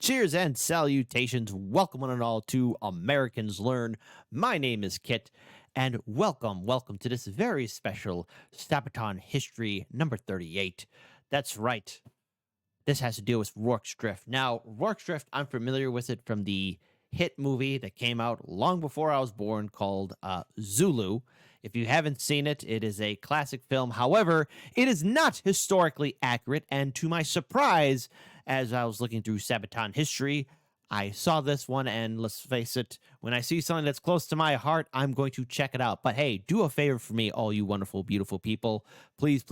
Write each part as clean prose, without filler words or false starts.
Cheers and salutations. Welcome one and all to Americans Learn. My name is Kit, and welcome to this very special Sabaton history number 38. That's right. This has to deal with Rorke's Drift. Now, Rorke's Drift, I'm familiar with it from the hit movie that came out long before I was born called Zulu. If you haven't seen it, it is a classic film. However, it is not historically accurate, and to my surprise, as I was looking through Sabaton history, I saw this one, and let's face it, when I see something that's close to my heart, I'm going to check it out. But hey, do a favor for me, all you wonderful, beautiful people. Please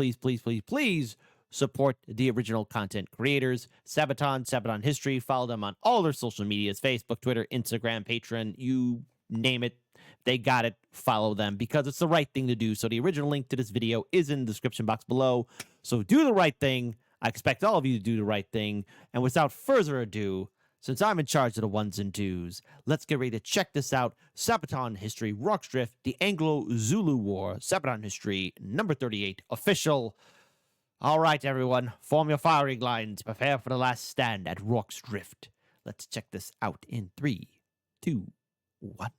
support the original content creators. Sabaton History. Follow them on all their social medias, Facebook, Twitter, Instagram, Patreon, you name it. They got it. Follow them because it's the right thing to do. So the original link to this video is in the description box below. So do the right thing. I expect all of you to do the right thing. And without further ado, since I'm in charge of the ones and twos, let's get ready to check this out. Sabaton History, Rorke's Drift, the Anglo-Zulu War, Sabaton History, number 38, official. All right, everyone, form your firing lines. Prepare for the last stand at Rorke's Drift. Let's check this out in 3, 2, 1.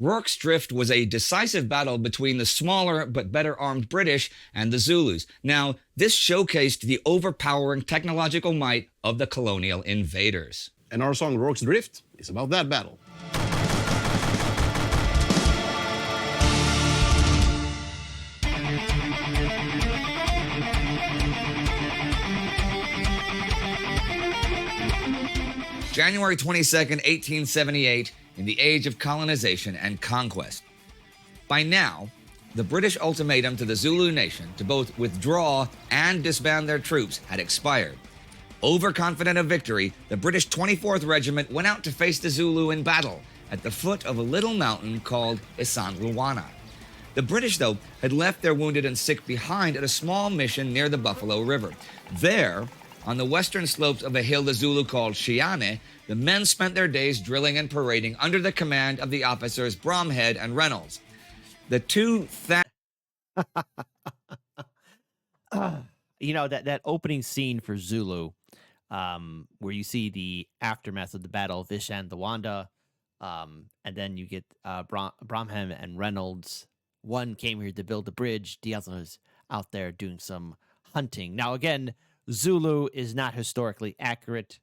Rorke's Drift was a decisive battle between the smaller but better armed British and the Zulus. Now, this showcased the overpowering technological might of the colonial invaders. And our song Rorke's Drift is about that battle. January 22nd, 1878, in the age of colonization and conquest. By now, the British ultimatum to the Zulu nation to both withdraw and disband their troops had expired. Overconfident of victory, the British 24th Regiment went out to face the Zulu in battle at the foot of a little mountain called Isandlwana. The British, though, had left their wounded and sick behind at a small mission near the Buffalo River. There, on the western slopes of a hill the Zulu called Shiane, the men spent their days drilling and parading under the command of the officers Bromhead and Reynolds. The two You know, that opening scene for Zulu, where you see the aftermath of the Battle of Isandlwana, and then you get Bromhead and Reynolds. One came here to build the bridge, the other is out there doing some hunting. Now, again, Zulu is not historically accurate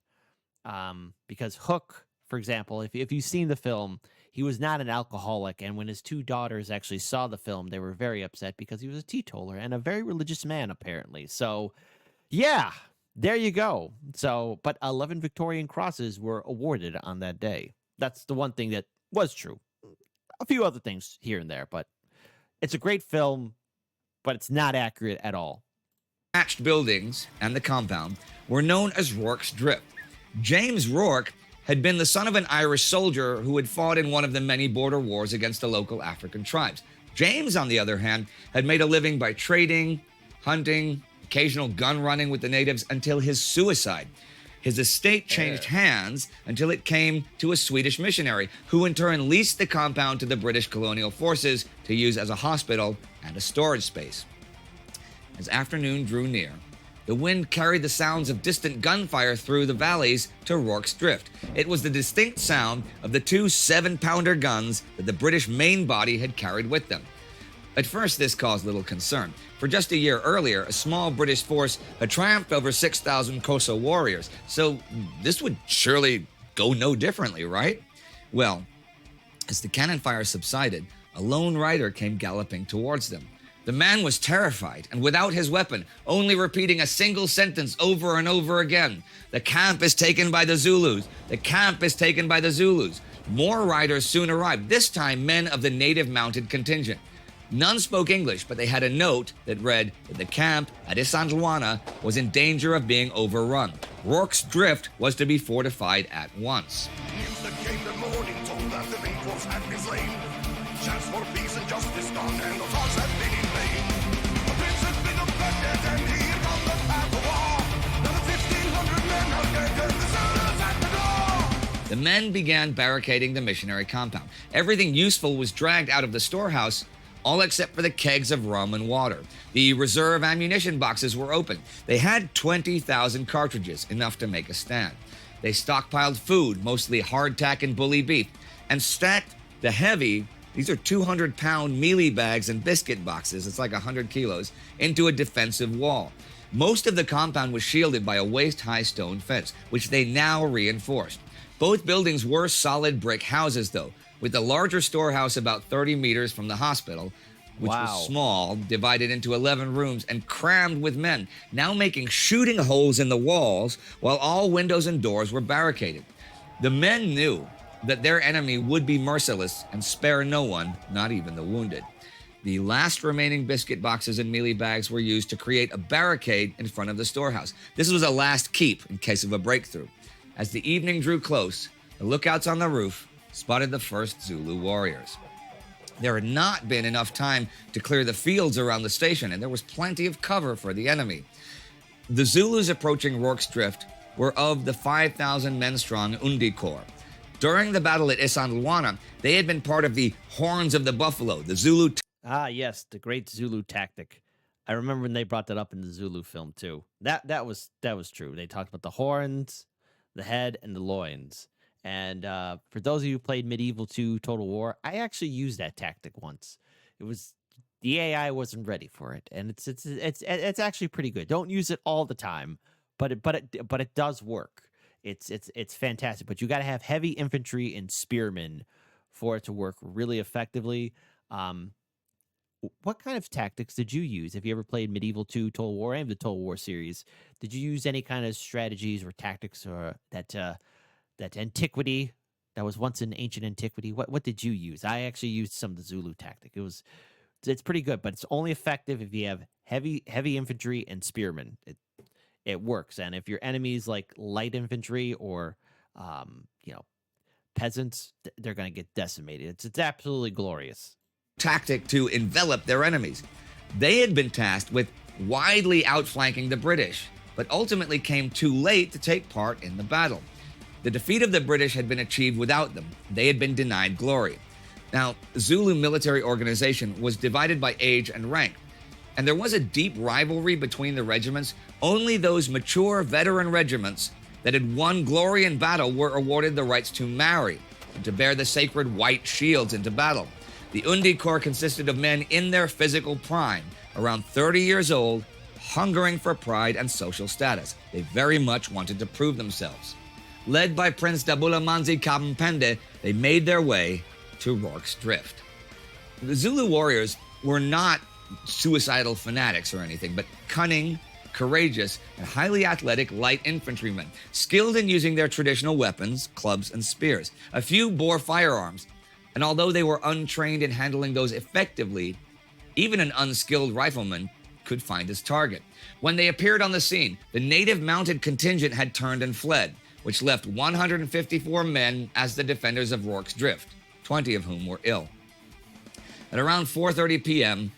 because Hook, for example, if you've seen the film, he was not an alcoholic. And when his two daughters actually saw the film, they were very upset because he was a teetotaler and a very religious man, apparently. So, yeah, there you go. So, but 11 Victorian crosses were awarded on that day. That's the one thing that was true. A few other things here and there, but it's a great film, but it's not accurate at all. Thatched buildings and the compound were known as Rorke's Drift. James Rorke had been the son of an Irish soldier who had fought in one of the many border wars against the local African tribes. James, on the other hand, had made a living by trading, hunting, occasional gun running with the natives until his suicide. His estate changed hands until it came to a Swedish missionary, who in turn leased the compound to the British colonial forces to use as a hospital and a storage space. As afternoon drew near, the wind carried the sounds of distant gunfire through the valleys to Rorke's Drift. It was the distinct sound of the two 7-pounder guns that the British main body had carried with them. At first, this caused little concern, for just a year earlier, a small British force had triumphed over 6,000 Xhosa warriors, so this would surely go no differently, right? Well, as the cannon fire subsided, a lone rider came galloping towards them. The man was terrified and without his weapon, only repeating a single sentence over and over again. "The camp is taken by the Zulus. The camp is taken by the Zulus." More riders soon arrived, this time men of the native mounted contingent. None spoke English, but they had a note that read that the camp at Isandlwana was in danger of being overrun. Rorke's Drift was to be fortified at once. News that came the morning told that the rainforest had been slain. Chance for peace and justice gone, and the talks had been in vain. The prince has been abducted, and here comes the path of war. Now the 1,500 men are dead, and the Zulus at the door. The men began barricading the missionary compound. Everything useful was dragged out of the storehouse, all except for the kegs of rum and water. The reserve ammunition boxes were open. They had 20,000 cartridges, enough to make a stand. They stockpiled food, mostly hardtack and bully beef, and stacked the heavy, these are 200-pound mealie bags and biscuit boxes, it's like 100 kilos, into a defensive wall. Most of the compound was shielded by a waist-high stone fence, which they now reinforced. Both buildings were solid brick houses, though, with the larger storehouse about 30 meters from the hospital, which was small, divided into 11 rooms and crammed with men, now making shooting holes in the walls while all windows and doors were barricaded. The men knew that their enemy would be merciless and spare no one, not even the wounded. The last remaining biscuit boxes and mealie bags were used to create a barricade in front of the storehouse. This was a last keep in case of a breakthrough. As the evening drew close, the lookouts on the roof spotted the first Zulu warriors. There had not been enough time to clear the fields around the station, and there was plenty of cover for the enemy. The Zulus approaching Rorke's Drift were of the 5,000 men strong Undi Corps. During the battle at Isandlwana, they had been part of the Horns of the Buffalo, the Zulu. Yes, the great Zulu tactic. I remember when they brought that up in the Zulu film too. That was true. They talked about the horns, the head, and the loins. And for those of you who played Medieval 2 Total War, I actually used that tactic once. It was the AI wasn't ready for it, and it's actually pretty good. Don't use it all the time, but it does work. It's fantastic. But you got to have heavy infantry and spearmen for it to work really effectively. What kind of tactics did you use? Have you ever played Medieval 2 Total War and the Total War series? Did you use any kind of strategies or tactics or that antiquity that was once in ancient antiquity? What did you use? I actually used some of the Zulu tactic. It's pretty good, but it's only effective if you have heavy infantry and spearmen. It works. And if your enemy's like light infantry or peasants, they're going to get decimated. It's absolutely glorious. Tactic to envelop their enemies. They had been tasked with widely outflanking the British, but ultimately came too late to take part in the battle. The defeat of the British had been achieved without them. They had been denied glory. Now, Zulu military organization was divided by age and rank, and there was a deep rivalry between the regiments. Only those mature veteran regiments that had won glory in battle were awarded the rights to marry and to bear the sacred white shields into battle. The Undi Corps consisted of men in their physical prime, around 30 years old, hungering for pride and social status. They very much wanted to prove themselves. Led by Prince Dabulamanzi Kampende, they made their way to Rorke's Drift. The Zulu warriors were not suicidal fanatics or anything, but cunning, courageous, and highly athletic light infantrymen, skilled in using their traditional weapons, clubs and spears. A few bore firearms, and although they were untrained in handling those effectively, even an unskilled rifleman could find his target. When they appeared on the scene, the native mounted contingent had turned and fled, which left 154 men as the defenders of Rorke's Drift, 20 of whom were ill. At around 4:30 p.m.,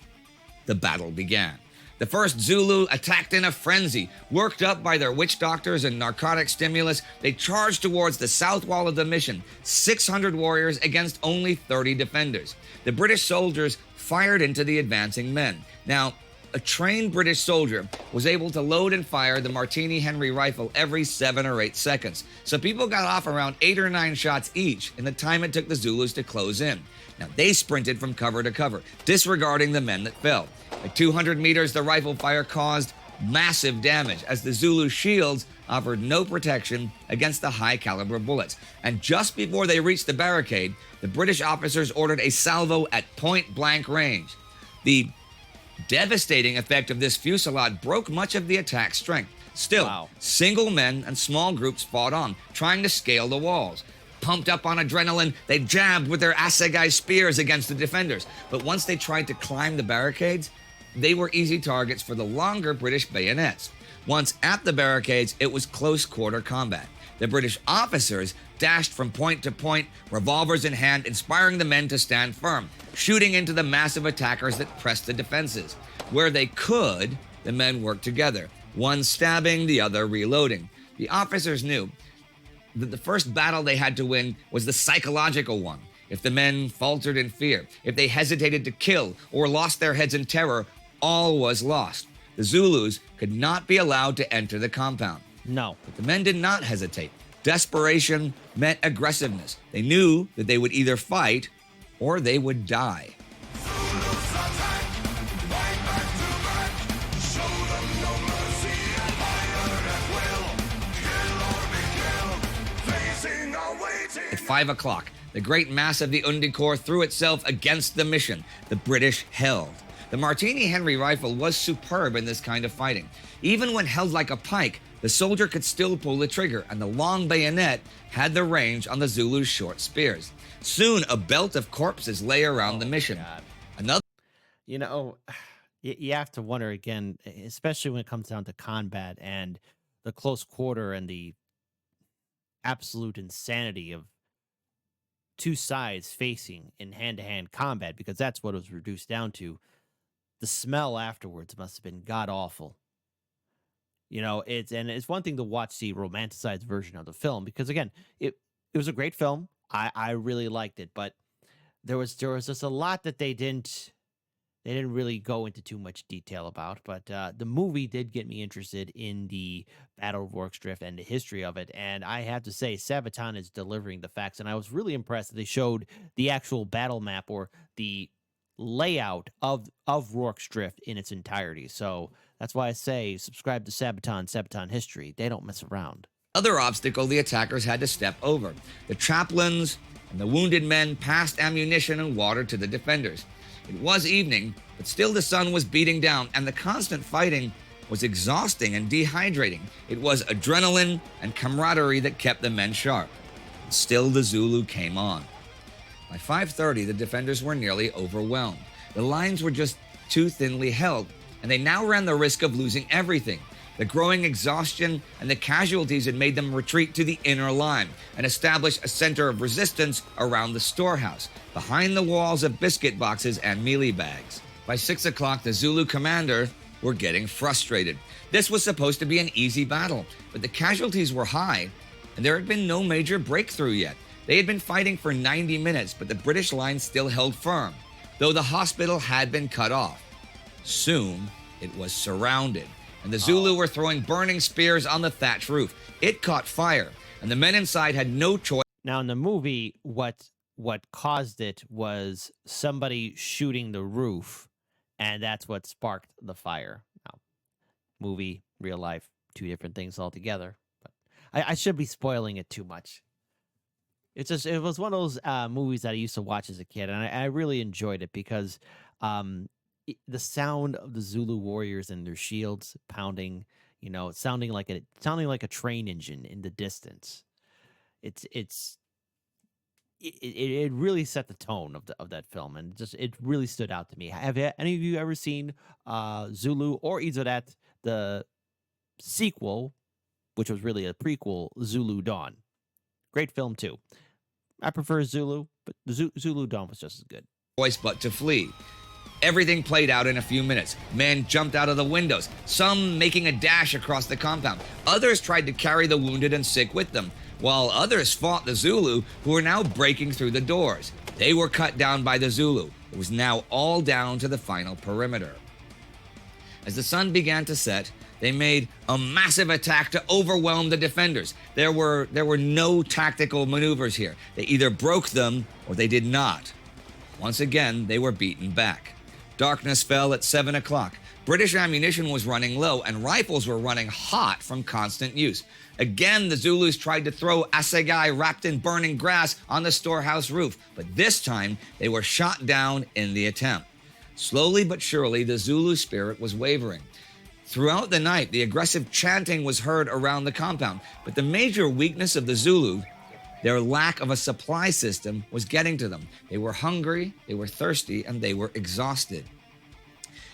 the battle began. The first Zulu attacked in a frenzy. Worked up by their witch doctors and narcotic stimulus, they charged towards the south wall of the mission, 600 warriors against only 30 defenders. The British soldiers fired into the advancing men. Now, a trained British soldier was able to load and fire the Martini Henry rifle every 7 or 8 seconds. So people got off around 8 or 9 shots each in the time it took the Zulus to close in. Now, they sprinted from cover to cover, disregarding the men that fell. At 200 meters, the rifle fire caused massive damage as the Zulu shields offered no protection against the high-caliber bullets. And just before they reached the barricade, the British officers ordered a salvo at point-blank range. The devastating effect of this fusillade broke much of the attack's strength. Still, single men and small groups fought on, trying to scale the walls. Pumped up on adrenaline, they jabbed with their assegai spears against the defenders. But once they tried to climb the barricades, they were easy targets for the longer British bayonets. Once at the barricades, it was close-quarter combat. The British officers dashed from point to point, revolvers in hand, inspiring the men to stand firm, shooting into the massive attackers that pressed the defenses. Where they could, the men worked together, one stabbing, the other reloading. The officers knew that the first battle they had to win was the psychological one. If the men faltered in fear, if they hesitated to kill or lost their heads in terror, all was lost. The Zulus could not be allowed to enter the compound. No. But the men did not hesitate. Desperation meant aggressiveness. They knew that they would either fight or they would die. Zulus attack, fight back to back. Show them no mercy and fire at will. Kill or be killed, facing a waiting. At 5 o'clock, the great mass of the Undi Corps threw itself against the mission. The British held. The Martini Henry rifle was superb in this kind of fighting. Even when held like a pike, the soldier could still pull the trigger, and the long bayonet had the range on the Zulu's short spears. Soon, a belt of corpses lay around the mission. God. Another You know, you have to wonder again, especially when it comes down to combat and the close quarter and the absolute insanity of two sides facing in hand-to-hand combat, because that's what it was reduced down to. The smell afterwards must have been god awful. You know, it's one thing to watch the romanticized version of the film, because again, it was a great film. I really liked it, but there was just a lot that they didn't really go into too much detail about. But the movie did get me interested in the Battle of Rorke's Drift and the history of it, and I have to say, Sabaton is delivering the facts, and I was really impressed that they showed the actual battle map or the layout of Rorke's Drift in its entirety. So that's why I say subscribe to Sabaton History. They don't mess around. obstacle the attackers had to step over. The chaplains and the wounded men passed ammunition and water to the defenders. It was evening, but still the sun was beating down, and the constant fighting was exhausting and dehydrating. It was adrenaline and camaraderie that kept the men sharp. Still, the Zulu came on. By 5:30, the defenders were nearly overwhelmed. The lines were just too thinly held, and they now ran the risk of losing everything. The growing exhaustion and the casualties had made them retreat to the inner line and establish a center of resistance around the storehouse, behind the walls of biscuit boxes and mealie bags. By 6 o'clock, the Zulu commander were getting frustrated. This was supposed to be an easy battle, but the casualties were high, and there had been no major breakthrough yet. They had been fighting for 90 minutes, but the British line still held firm, though the hospital had been cut off. Soon, it was surrounded, and the Zulu were throwing burning spears on the thatch roof. It caught fire, and the men inside had no choice. Now in the movie, what caused it was somebody shooting the roof, and that's what sparked the fire. Now, movie, real life, two different things altogether. But I should be spoiling it too much. It was one of those movies that I used to watch as a kid, and I really enjoyed it because the sound of the Zulu warriors and their shields pounding, you know, sounding like a train engine in the distance. It really set the tone of that film, and it really stood out to me. Have any of you ever seen Zulu or either that the sequel, which was really a prequel, Zulu Dawn? Great film too. I prefer Zulu, but Zulu Dawn was just as good. Choice but to flee. Everything played out in a few minutes. Men jumped out of the windows, some making a dash across the compound. Others tried to carry the wounded and sick with them, while others fought the Zulu, who were now breaking through the doors. They were cut down by the Zulu. It was now all down to the final perimeter. As the sun began to set, they made a massive attack to overwhelm the defenders. There were no tactical maneuvers here. They either broke them or they did not. Once again, they were beaten back. Darkness fell at 7 o'clock. British ammunition was running low, and rifles were running hot from constant use. Again, the Zulus tried to throw assegai wrapped in burning grass on the storehouse roof, but this time they were shot down in the attempt. Slowly but surely, the Zulu spirit was wavering. Throughout the night, the aggressive chanting was heard around the compound, but the major weakness of the Zulu, their lack of a supply system, was getting to them. They were hungry, they were thirsty, and they were exhausted.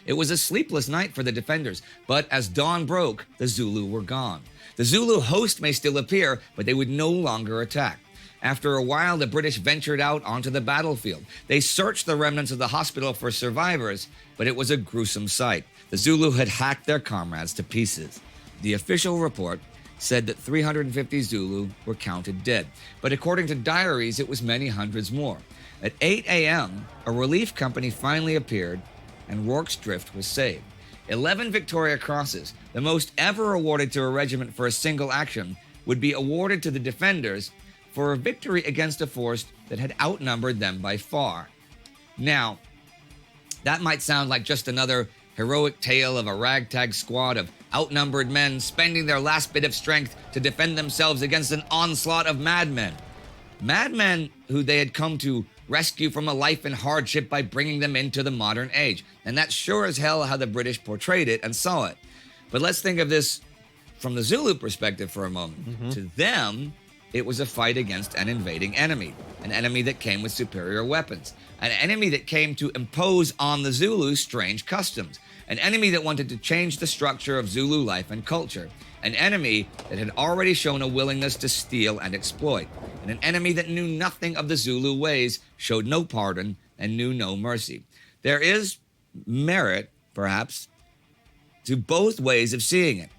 It was a sleepless night for the defenders, but as dawn broke, the Zulu were gone. The Zulu host may still appear, but they would no longer attack. After a while, the British ventured out onto the battlefield. They searched the remnants of the hospital for survivors, but it was a gruesome sight. The Zulu had hacked their comrades to pieces. The official report said that 350 Zulu were counted dead, but according to diaries, it was many hundreds more. At 8 a.m., a relief company finally appeared, and Rorke's Drift was saved. 11 Victoria Crosses, the most ever awarded to a regiment for a single action, would be awarded to the defenders for a victory against a force that had outnumbered them by far. Now, that might sound like just another heroic tale of a ragtag squad of outnumbered men spending their last bit of strength to defend themselves against an onslaught of madmen. Madmen who they had come to rescue from a life in hardship by bringing them into the modern age. And that's sure as hell how the British portrayed it and saw it. But let's think of this from the Zulu perspective for a moment. To them, it was a fight against an invading enemy, an enemy that came with superior weapons, an enemy that came to impose on the Zulus strange customs, an enemy that wanted to change the structure of Zulu life and culture, an enemy that had already shown a willingness to steal and exploit, and an enemy that knew nothing of the Zulu ways, showed no pardon, and knew no mercy. There is merit, perhaps, to both ways of seeing it.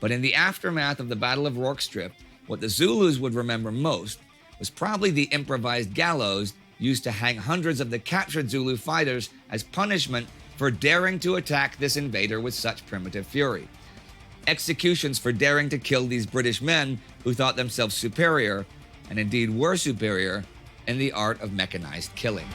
But in the aftermath of the Battle of Rorke's Drift, what the Zulus would remember most was probably the improvised gallows used to hang hundreds of the captured Zulu fighters as punishment for daring to attack this invader with such primitive fury. Executions for daring to kill these British men who thought themselves superior, and indeed were superior, in the art of mechanized killing.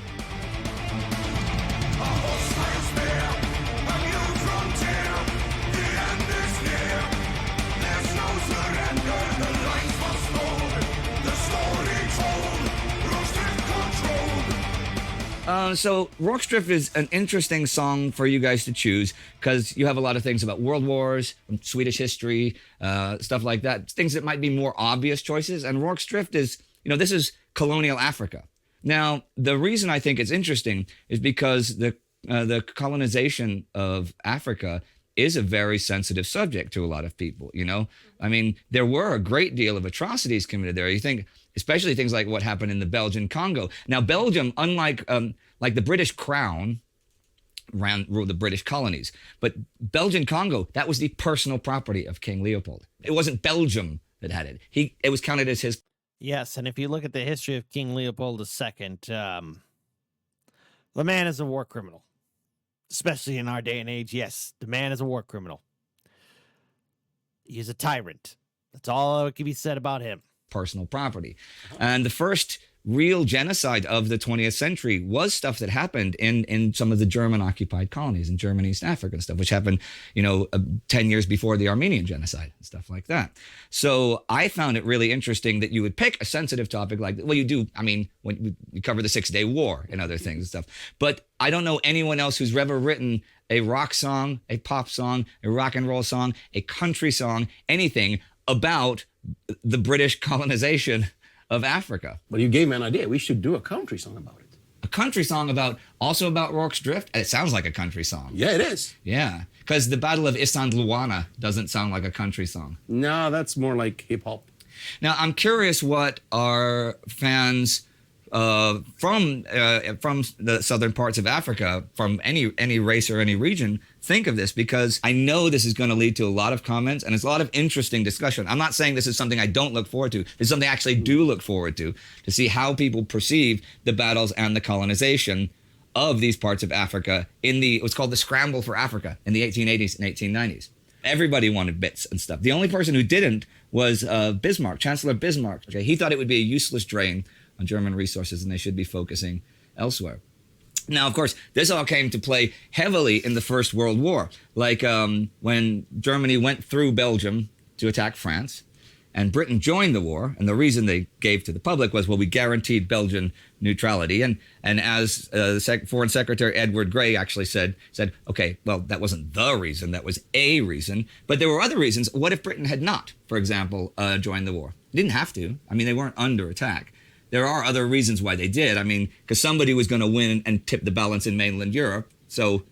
So Rorke's Drift is an interesting song for you guys to choose because you have a lot of things about world wars, Swedish history, stuff like that, things that might be more obvious choices. And Rorke's Drift is, this is colonial Africa. Now, the reason I think it's interesting is because the colonization of Africa is a very sensitive subject to a lot of people, I mean, there were a great deal of atrocities committed there. You think, especially things like what happened in the Belgian Congo. Now, Belgium, unlike like the British Crown, ruled the British colonies, but Belgian Congo, that was the personal property of King Leopold. It wasn't Belgium that had it. It was counted as his. Yes, and if you look at the history of King Leopold II, the man is a war criminal. Especially in our day and age, yes, the man is a war criminal. He's a tyrant. That's all that can be said about him. Personal property. And the first real genocide of the 20th century was stuff that happened in some of the German-occupied colonies in Germany, East Africa and stuff, which happened, 10 years before the Armenian genocide and stuff like that. So I found it really interesting that you would pick a sensitive topic like, well, you do, when we cover the Six-Day War and other things and stuff. But I don't know anyone else who's ever written a rock song, a pop song, a rock and roll song, a country song, anything about the British colonization of Africa. But you gave me an idea. We should do a country song about it. A country song about Rorke's Drift? It sounds like a country song. Yeah, it is. Yeah, because the Battle of Isandlwana doesn't sound like a country song. No, that's more like hip-hop. Now, I'm curious what our fans from the southern parts of Africa, from any race or any region, think of this, because I know this is going to lead to a lot of comments and it's a lot of interesting discussion. I'm not saying this is something I don't look forward to. It's something I actually do look forward to see how people perceive the battles and the colonization of these parts of Africa in what's called the Scramble for Africa in the 1880s and 1890s. Everybody wanted bits and stuff. The only person who didn't was Bismarck, Chancellor Bismarck. Okay? He thought it would be a useless drain on German resources and they should be focusing elsewhere. Now, of course, this all came to play heavily in the First World War, like when Germany went through Belgium to attack France and Britain joined the war. And the reason they gave to the public was, well, we guaranteed Belgian neutrality. And as Foreign Secretary Edward Grey actually said, okay, well, that wasn't the reason, that was a reason. But there were other reasons. What if Britain had not, for example, joined the war? They didn't have to. They weren't under attack. There are other reasons why they did. Because somebody was going to win and tip the balance in mainland Europe. So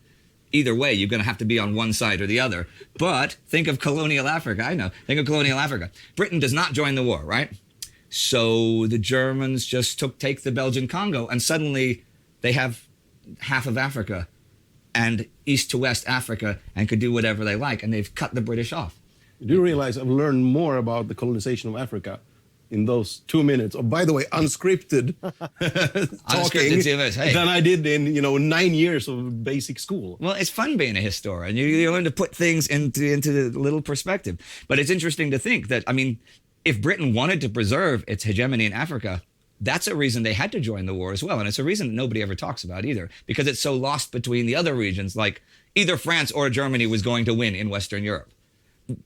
either way, you're going to have to be on one side or the other. But think of colonial Africa. Think of colonial Africa. Britain does not join the war, right? So the Germans just take the Belgian Congo, and suddenly they have half of Africa and east to west Africa and could do whatever they like. And they've cut the British off. You do realize I've learned more about the colonization of Africa in those 2 minutes. Oh, by the way, unscripted talking 2 minutes. Hey. than I did in 9 years of basic school. Well, it's fun being a historian. You learn to put things into the little perspective. But it's interesting to think that, I mean, if Britain wanted to preserve its hegemony in Africa, that's a reason they had to join the war as well. And it's a reason that nobody ever talks about either, because it's so lost between the other regions. Like either France or Germany was going to win in Western Europe.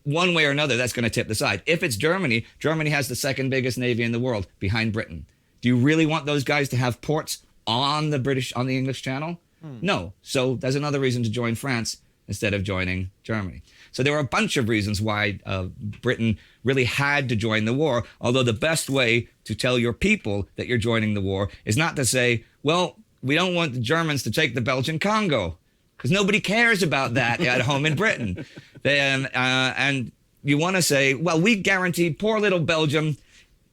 One way or another, that's going to tip the side. If it's Germany, Germany has the second biggest navy in the world behind Britain. Do you really want those guys to have ports on the English Channel? No. So there's another reason to join France instead of joining Germany. So there were a bunch of reasons why Britain really had to join the war, although the best way to tell your people that you're joining the war is not to say, well, we don't want the Germans to take the Belgian Congo, because nobody cares about that at home in Britain. And you want to say, well, we guaranteed poor little Belgium.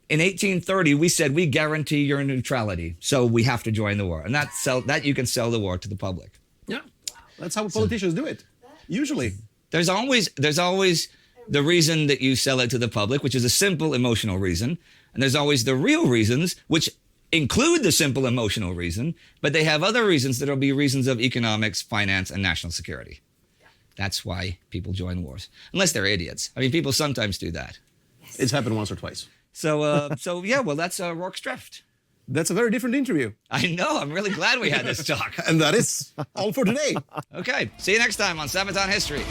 In 1830, we said we guarantee your neutrality, so we have to join the war. And that you can sell the war to the public. Yeah, that's how politicians do it, usually. There's always the reason that you sell it to the public, which is a simple emotional reason. And there's always the real reasons, which include the simple emotional reason, but they have other reasons that'll be reasons of economics, finance, and national security. That's why people join wars, unless they're idiots. I mean, people sometimes do that. It's happened once or twice. So yeah, well, that's Rorke's Drift. That's a very different interview. I know. I'm really glad we had this talk. And that is all for today. Okay. See you next time on Sabaton History.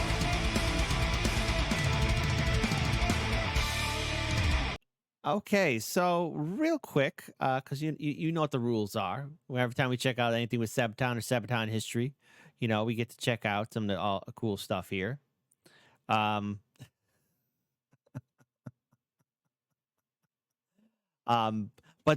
Okay, so real quick, because you know what the rules are. Every time we check out anything with Sabaton or Sabaton history, we get to check out some of the cool stuff here. But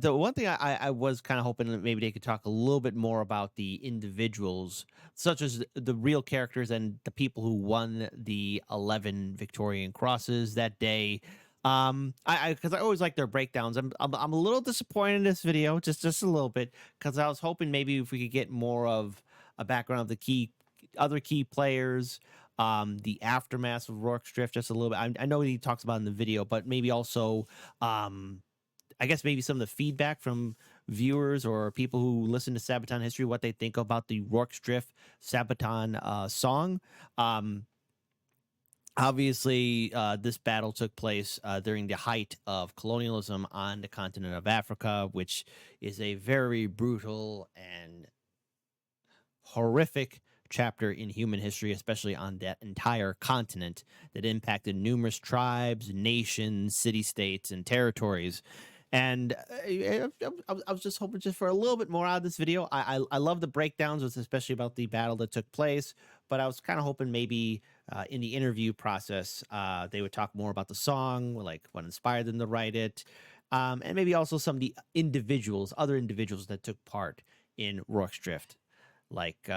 the one thing I was kind of hoping that maybe they could talk a little bit more about the individuals, such as the real characters and the people who won the 11 Victorian crosses that day. Because I always like their breakdowns. I'm a little disappointed in this video, just a little bit, because I was hoping maybe if we could get more of a background of the other key players, the aftermath of Rorke's Drift, just a little bit. I know he talks about it in the video, but maybe also, I guess maybe some of the feedback from viewers or people who listen to Sabaton history, what they think about the Rorke's Drift Sabaton song. Obviously, this battle took place during the height of colonialism on the continent of Africa, which is a very brutal and horrific chapter in human history, especially on that entire continent that impacted numerous tribes, nations, city-states, and territories. And I was just hoping just for a little bit more out of this video. I love the breakdowns, especially about the battle that took place, but I was kind of hoping maybe in the interview process, they would talk more about the song, like what inspired them to write it, and maybe also some of the other individuals that took part in Rorke's Drift, like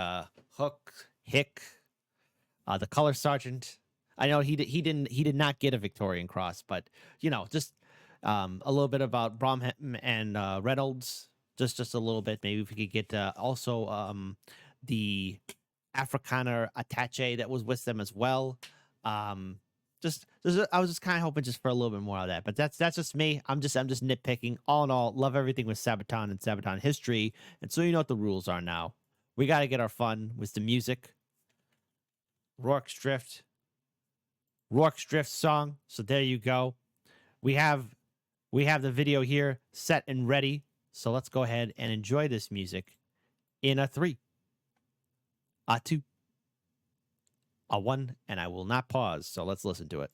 Hook, Hick, the color sergeant. I know he did not get a Victorian Cross, but just a little bit about Bromham and Reynolds, just a little bit. Maybe if we could get also the Afrikaner attaché that was with them as well. I was just kind of hoping just for a little bit more of that, but that's just me. I'm just nitpicking. All in all, love everything with Sabaton and Sabaton history, and so you know what the rules are now. We got to get our fun with the music. Rorke's Drift song. So there you go. We have the video here set and ready. So let's go ahead and enjoy this music in a 3, a 2, a 1, and I will not pause. So let's listen to it.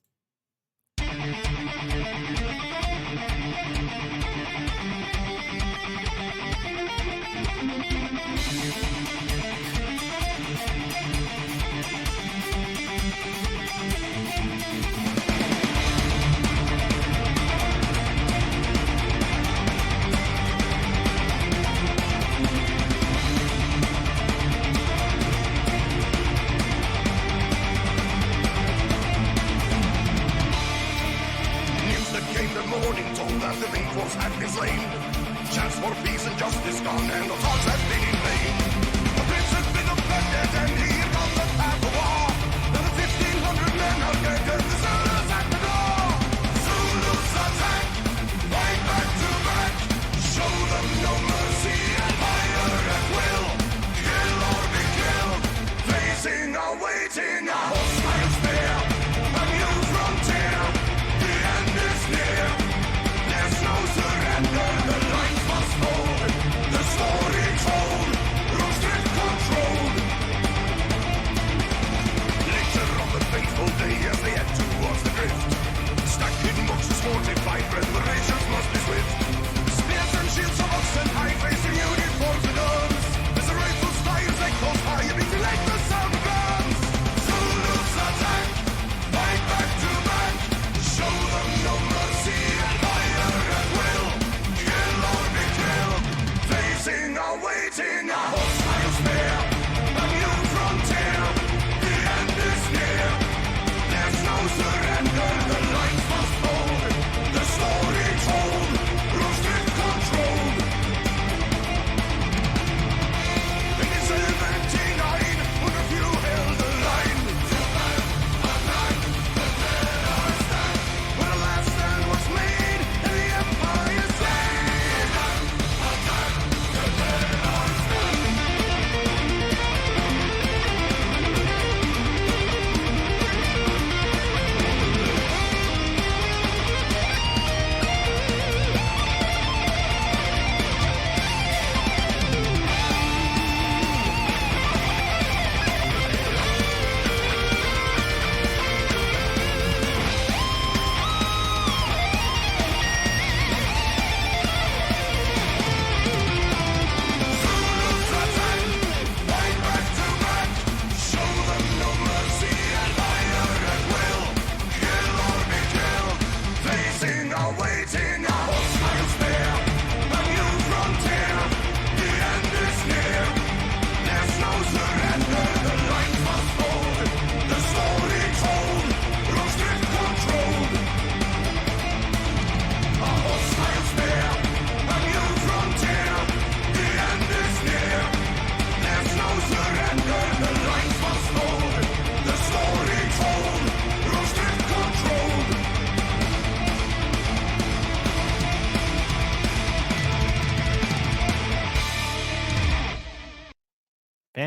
Morning told that the big wolves had been slain. Chance for peace and justice gone, and the talks have been in vain. The prince has been abducted, and here comes the path of war. Now the 1,500 men are dead, and the Zulus at the door. Zulus attack!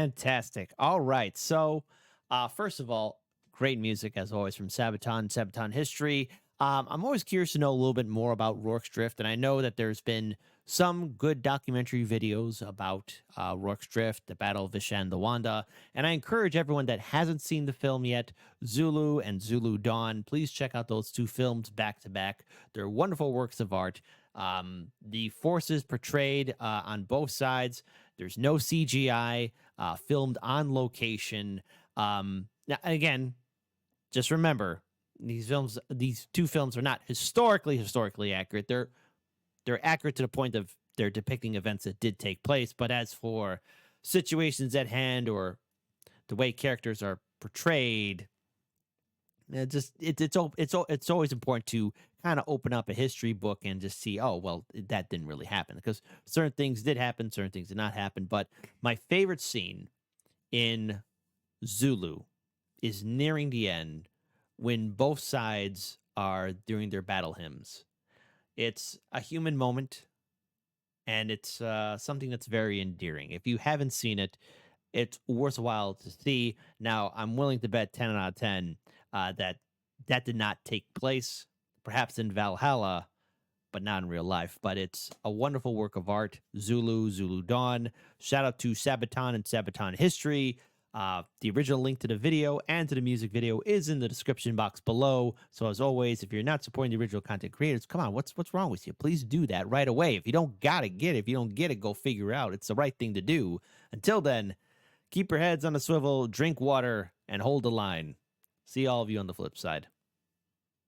Fantastic. All right. So, first of all, great music as always from Sabaton, Sabaton history. I'm always curious to know a little bit more about Rorke's Drift, and I know that there's been some good documentary videos about Rorke's Drift, the Battle of Vishandawanda, and I encourage everyone that hasn't seen the film yet, Zulu and Zulu Dawn, please check out those two films back to back. They're wonderful works of art. The forces portrayed on both sides. There's no CGI, filmed on location. Now, again, just remember these two films are not historically accurate. They're accurate to the point of they're depicting events that did take place. But as for situations at hand or the way characters are portrayed, it's always important to kind of open up a history book and just see, oh well, that didn't really happen, because certain things did happen, certain things did not happen. But my favorite scene in Zulu is nearing the end when both sides are doing their battle hymns. It's a human moment, and it's something that's very endearing. If you haven't seen it, it's worthwhile to see. Now, I'm willing to bet 10 out of 10 that that did not take place, perhaps in Valhalla, but not in real life. But it's a wonderful work of art. Zulu, Zulu Dawn. Shout out to Sabaton and Sabaton history. The original link to the video and to the music video is in the description box below. So as always, if you're not supporting the original content creators, come on, what's wrong with you? Please do that right away. If you don't gotta get it, if you don't get it, go figure it out. It's the right thing to do. Until then, keep your heads on a swivel, drink water, and hold the line. See all of you on the flip side.